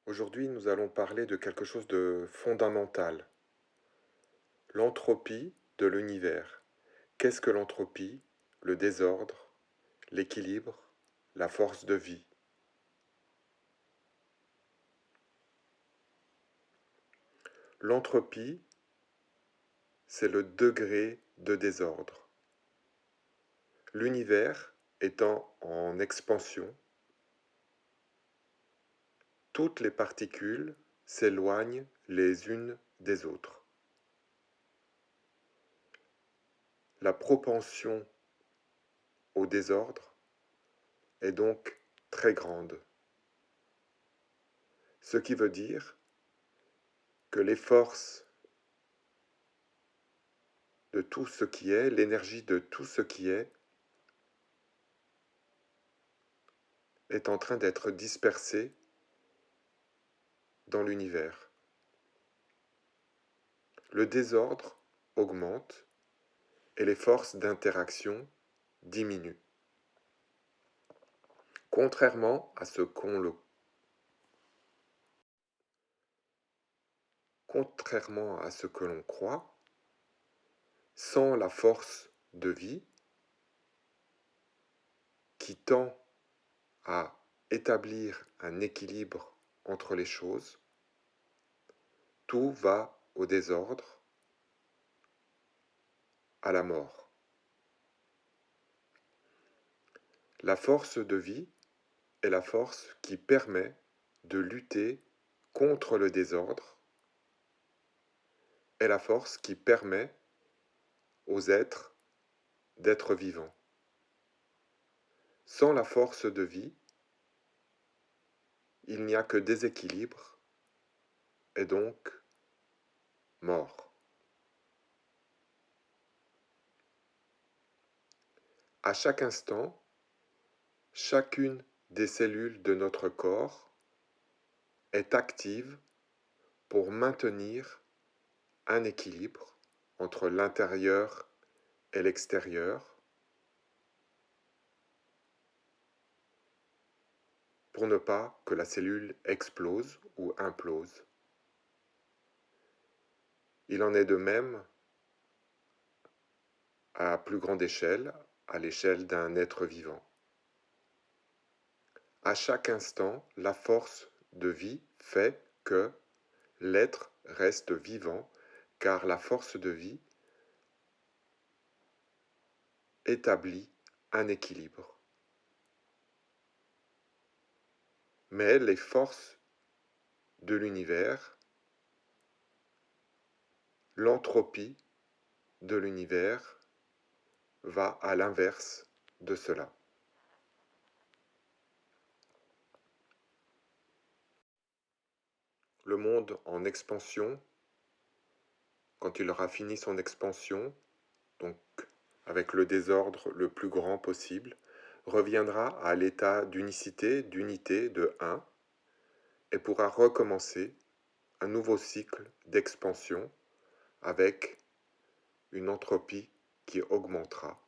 Aujourd'hui, nous allons parler de quelque chose de fondamental, l'entropie de l'univers. Qu'est-ce que l'entropie? Le désordre, l'équilibre, la force de vie. L'entropie, c'est le degré de désordre. L'univers étant en expansion, toutes les particules s'éloignent les unes des autres. La propension au désordre est donc très grande. Ce qui veut dire que les forces de tout ce qui est, l'énergie de tout ce qui est en train d'être dispersée dans l'univers. Le désordre augmente et les forces d'interaction diminuent. Contrairement à ce que l'on croit, sans la force de vie qui tend à établir un équilibre entre les choses, tout va au désordre, à la mort. La force de vie est la force qui permet de lutter contre le désordre, est la force qui permet aux êtres d'être vivants. Sans la force de vie, il n'y a que déséquilibre et donc mort. À chaque instant, chacune des cellules de notre corps est active pour maintenir un équilibre entre l'intérieur et l'extérieur, pour ne pas que la cellule explose ou implose. Il en est de même à plus grande échelle, à l'échelle d'un être vivant. À chaque instant, la force de vie fait que l'être reste vivant, car la force de vie établit un équilibre. Mais les forces de l'univers, l'entropie de l'univers va à l'inverse de cela. Le monde en expansion, quand il aura fini son expansion, donc avec le désordre le plus grand possible, reviendra à l'état d'unicité, d'unité, de 1, et pourra recommencer un nouveau cycle d'expansion avec une entropie qui augmentera.